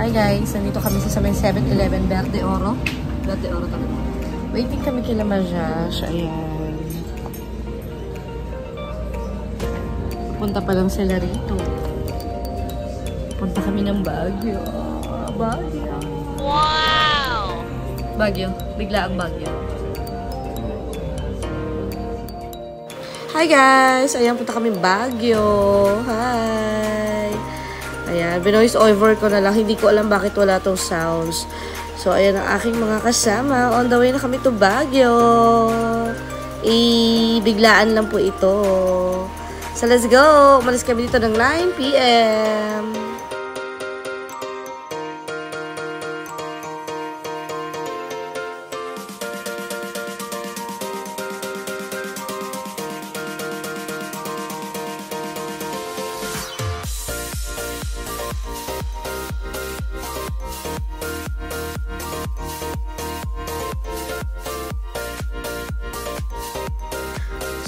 Hi guys, nandito kami sa 7-Eleven Verde Oro. Verde Oro talaga. Waiting kami kila Majash. Ayan. Punta pa lang sila rito. Punta kami ng Baguio. Baguio. Wow! Baguio. Bigla ang Baguio. Hi guys! Ayan, punta kami Baguio. Hi! Ayan, binoise over ko na lang. Hindi ko alam bakit wala tong sounds. So, ayan ang aking mga kasama. On the way na kami to Baguio. Biglaan lang po ito. So, let's go! Umalis kami dito ng 9 PM.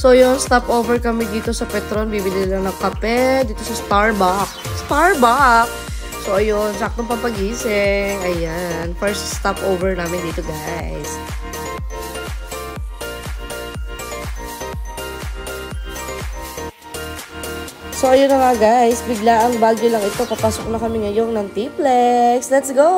So, yun, stop over kami dito sa Petron. Bibili lang ng kape dito sa Starbucks. Starbucks! So, ayun, saktong papagising. Ayan, first stop over namin dito, guys. So, ayun na nga, guys. Bigla ang Baguio lang ito. Papasok na kami ngayon ng T-Plex. Let's go!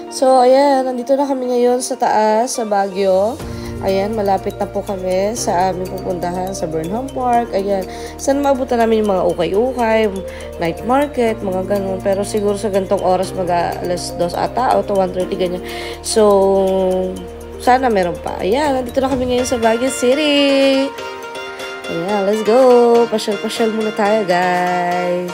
So, ayan, nandito na kami ngayon sa taas, sa Baguio. Ayan, malapit na po kami sa aming pupuntahan sa Burnham Park. Ayan, saan maabutan namin yung mga ukay-ukay, night market, mga ganun. Pero siguro sa gantong oras, alas 2 ata, o 1:30, ganyan. So, sana meron pa. Ayan, nandito na kami ngayon sa Baguio City. Ayan, let's go. Pasyal-pasyal muna tayo, guys.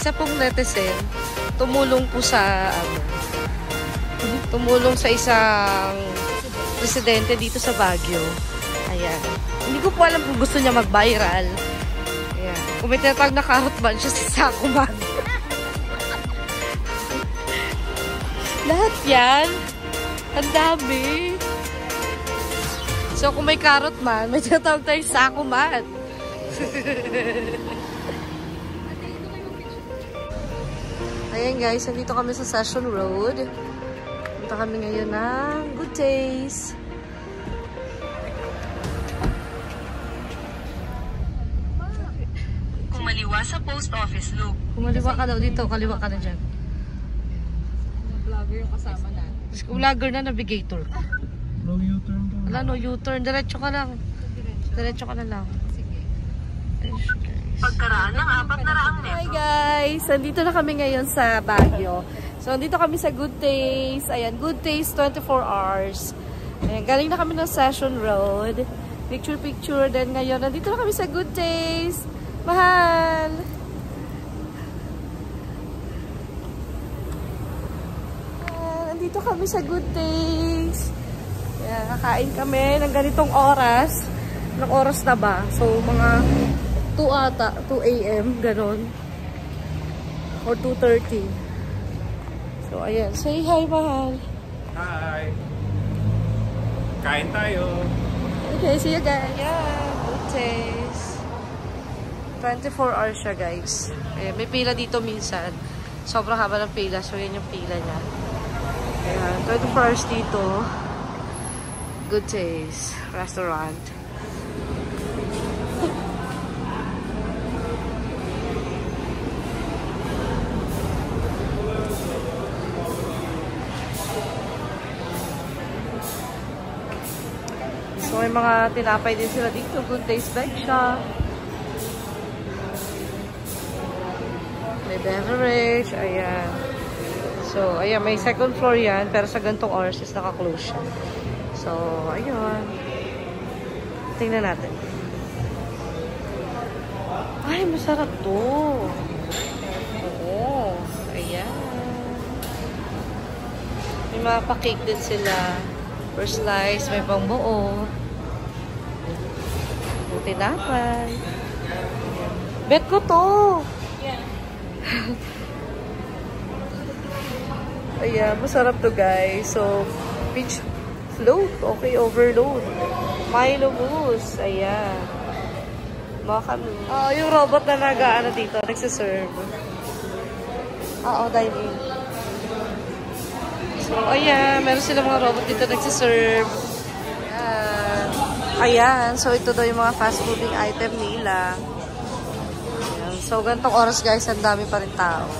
Isa pong netizen, tumulong po sa tumulong sa isang presidente dito sa Baguio. Ayan. Hindi ko po alam kung gusto niya mag-viral. Ayan. Kung may tinatawag na carrot man siya sa Sakuman. Lahat yan. Ang dami. So, kung may carrot man, may tinatawag tayong Sakuman. Ayan guys, nandito kami sa Session Road. Punta kami ngayon ng Good Taste. Kumaliwa sa post office loop. Kumaliwa ka daw dito, kaliwa ka na dyan. Vlogger yung kasama natin. Vlogger na, navigator ka. No U-turn ka. Wala, no U-turn. Diretso ka lang. Diretso ka na lang. Sige. Pagkaraan ng 400 metro. Hi guys! Nandito na kami ngayon sa Baguio. So, nandito kami sa Good Taste. Ayan, Good Taste 24 hours. Ayan, galing na kami ng Session Road. Picture-picture. Then ngayon, nandito na kami sa Good Taste. Mahal! Ayan, nandito kami sa Good Taste. Ayan, kakain kami ng ganitong oras. Anong oras na ba? So, mga 2 ata, 2 AM, ganon. Or 2:30. So, ayan. Say hi, mahal. Hi! Kain tayo! Okay, see you guys. Yeah, Good Taste. 24 hours siya, guys. Ayan, may pila dito minsan. Sobrang haba ng pila. So, yan yung pila niya. Ayan, 24 hours dito. Good Taste Restaurant. So, may mga tinapay din sila dito. Good Taste Bake Shop. May beverage. Ayan. So, ayan. May second floor yan. Pero sa gantong oras is naka-close siya. So, ayan. Tingnan natin. Ay, masarap to. Oo. Ayan. May mga pa-cake din sila. First slice, may pangbuo. May tinapay. Bet ko to! Ayan, masarap to guys. So, peach float. Okay, overload. Milo mousse. Ayan. Mga kami. Oh, yung robot na nag-ano dito, nagsiserve. Oo, dining. So, ayan. Meron silang mga robot dito nagsiserve. Ayan. Ayan. So, ito daw yung mga fast moving item nila. Ayan. So, ganitong oras guys, ang dami pa rin tao.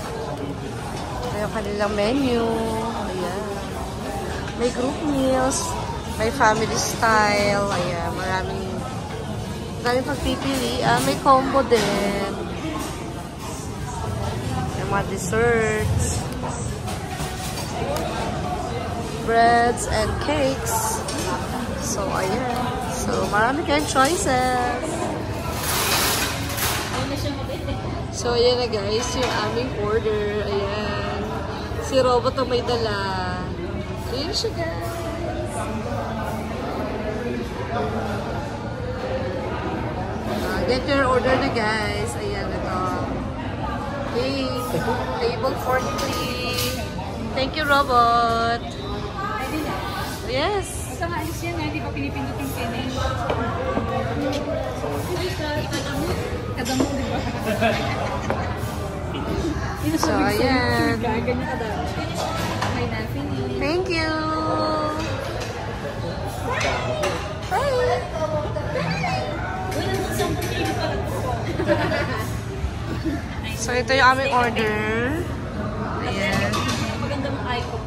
Ito yung kanilang menu. Ayan. May group meals. May family style. Ayan. Maraming pagpipili. May combo din. May mga desserts. Breads and cakes. So, ayan. So, marami kayong choices. So, ayan na guys. Yung aming order. Ayan. Si Robot ang may dala. Ayan siya guys. Get your order na guys. Ayan ito. Okay. Table 43. Thank you, Robot. Yes. Basta nga alis yan, hindi pa pinipindot yung kinin. Kadamo, di ba? So, ayan. Ganyan kadamo. May na-finish. Thank you. So, ito yung aming order. Ayan. Maganda mong icon.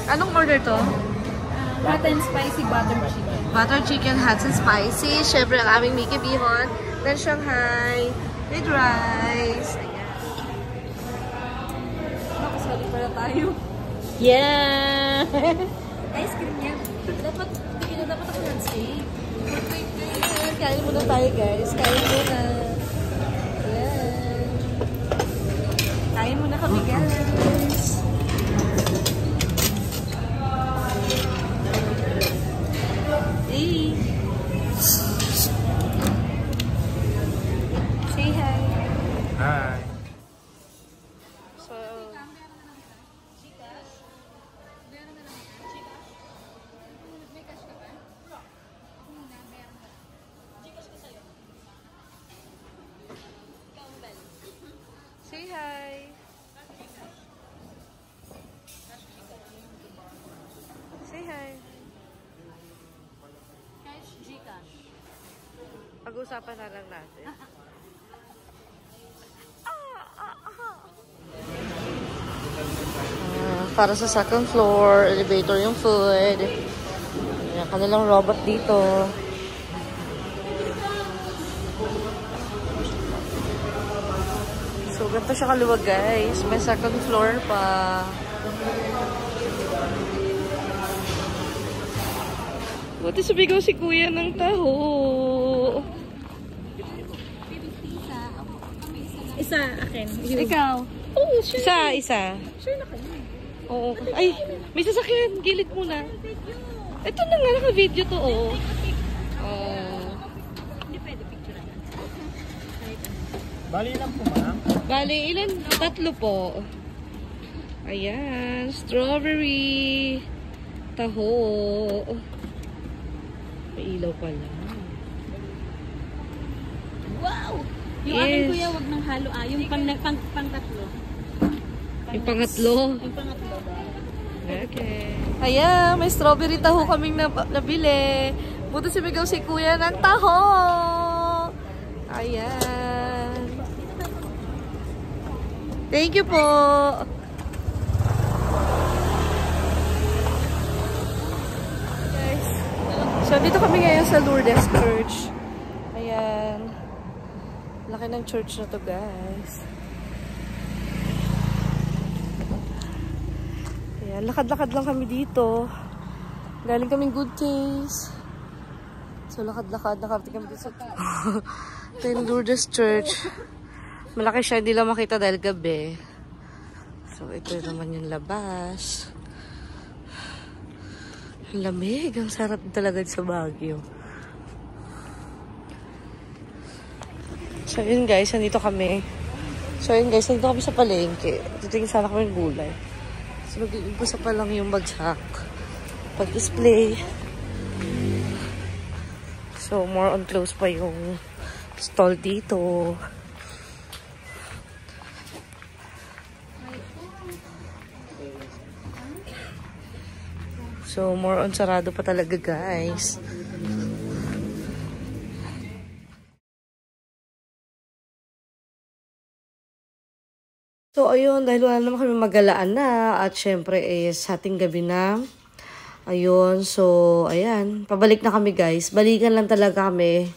Anong order to? Hot and spicy butter chicken. Butter chicken, hot and spicy. Siyempre, ang aming Mickey Bihon. Then, Shanghai. With rice. Ayan. Nakasali pala tayo. Yeah! Ice cream yan. Dapat ako nag-steak. Ayan, kain muna tayo, guys. Kain muna. Ayan. Kain muna kami, guys. Hey! Say hi. Hi. So, say hi. Say hi. Cash, Gcash. Pag-usapan na lang natin. Para sa second floor, elevator yung food. Ayan, kanilang robot dito. So, ganito siya kaluwag guys. May second floor pa. Buti sumigaw si kuya ng taho. Isa, akin. Ikaw? Oo, sure. Isa. Sure na kayo. Oo. Ay, may sasakyan. Gilid muna. Ito na nga, naka-video to, oo. Hindi pwede picture na. Bali lang po, ma'am. Bale, ilan? 3 po. Ayan. Strawberry. Taho. May ilaw pala. Wow! Yung Yes. akin kuya, wag nang halo. Yung pang-tatlo. Yung pangatlo. Yung pangatlo ba? Okay. Ayan, may strawberry taho kaming nabili. Buto sumigaw si kuya ng taho. Ayan. Thank you po. Guys. So, dito kami ngayon sa Lourdes Church. Ayan. Laki ng church na to, guys. Ayan, lakad-lakad lang kami dito. Galing kaming Good Taste. So, lakad-lakad. Nakarating kami dito sa ito yung Lourdes Church. Malaki siya. Hindi lang makita dahil gabi. So, ito naman yung labas. Ang lamig. Ang sarap talaga sa Baguio. So, yun guys. Nandito kami. Nandito kami sa palengke. Titingin sana kami ng gulay. So, mag-iimpasa pa lang yung bagsak. Pag-display. So, more on close pa yung stall dito. So, more on sarado pa talaga, guys. So, ayun, dahil wala naman kami magalaan na at syempre is hating gabi na. Ayun, so, ayan, pabalik na kami, guys. Balikan lang talaga kami,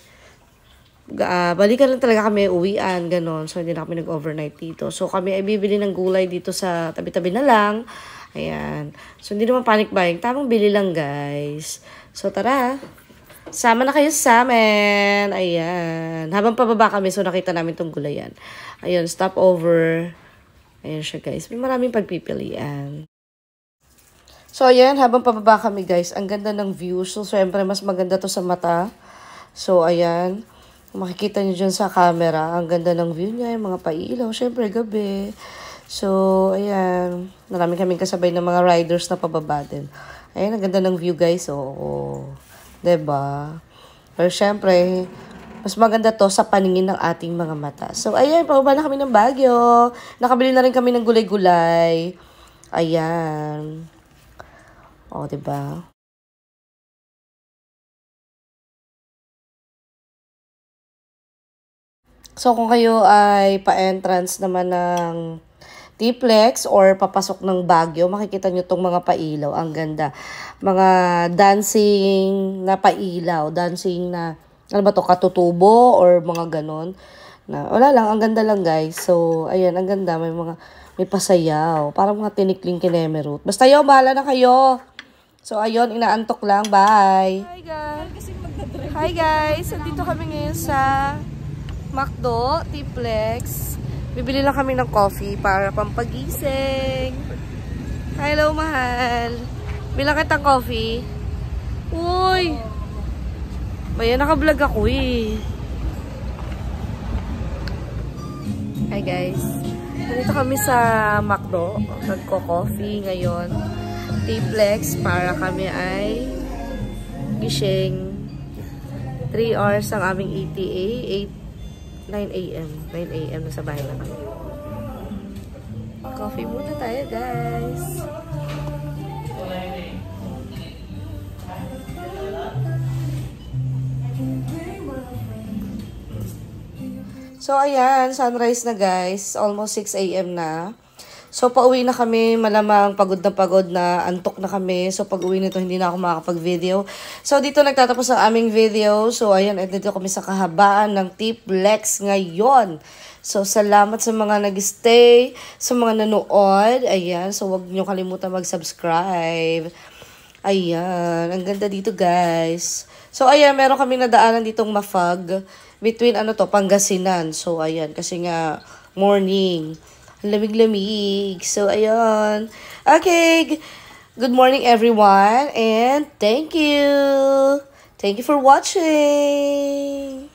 uwian, ganon. So, hindi na kami nag-overnight dito. So, kami ay bibili ng gulay dito sa tabi-tabi na lang. Ayan. So, hindi naman panic buying. Tamang bili lang, guys. So, tara. Sama na kayo sa amin. Ayan. Habang pababa kami, so nakita namin tong gulayan. Ayan, stop over. Ayan siya, guys. May maraming pagpipilian. So, ayan. Habang pababa kami, guys. Ang ganda ng view. So, syempre, mas maganda to sa mata. So, ayan. Makikita nyo dyan sa camera. Ang ganda ng view niya. Yung mga pailaw. Syempre, gabi. So, ayan. Marami kaming kasabay ng mga riders na pababa din. Ayan, ang ganda ng view, guys. Oo. Diba? Pero, syempre, mas maganda to sa paningin ng ating mga mata. So, ayan. Pababa na kami ng Baguio. Nakabili na rin kami ng gulay-gulay. Ayan. O, diba? So, kung kayo ay pa-entrance naman ng T-Plex or papasok ng Baguio, makikita nyo tong mga pailaw. Ang ganda. Mga dancing na pailaw. Dancing na, ano ba to, katutubo or mga ganon. Na, wala lang, ang ganda lang, guys. So, ayan, ang ganda. May pasayaw. Parang mga tinikling kinemerut. Basta yun, bahala na kayo. So, ayun, inaantok lang. Bye! Hi, guys! Nandito kami ngayon sa McDo, T-Plex. Bibili lang kami ng coffee para pampagising. Hello, mahal. Bilang kitang coffee. Uy! Bayan, naka-vlog ako eh. Hi, guys. Nandito kami sa McDo. Nagko-coffee ngayon. T-Plex para kami ay gising. 3 hours ang aming ETA. 9 a.m. 9 a.m. na sa bahay na kami. Coffee muna tayo, guys. So, ayan. Sunrise na, guys. Almost 6 a.m. na. So, pauwi na kami. Malamang pagod na, antok na kami. So, pag uwi nito, hindi na ako makakapag-video. So, dito nagtatapos ang aming video. So, ayan, dito kami sa kahabaan ng T-Plex ngayon. So, salamat sa mga nag-stay, sa mga nanood. Ayan, so wag nyo kalimutan mag-subscribe. Ayan, ang ganda dito, guys. So, ayan, meron kami nadaanan ditong mafag between, Pangasinan. So, ayan, kasi nga, morning. Lamig-lamig. So, ayun. Okay. Good morning, everyone. And thank you. Thank you for watching.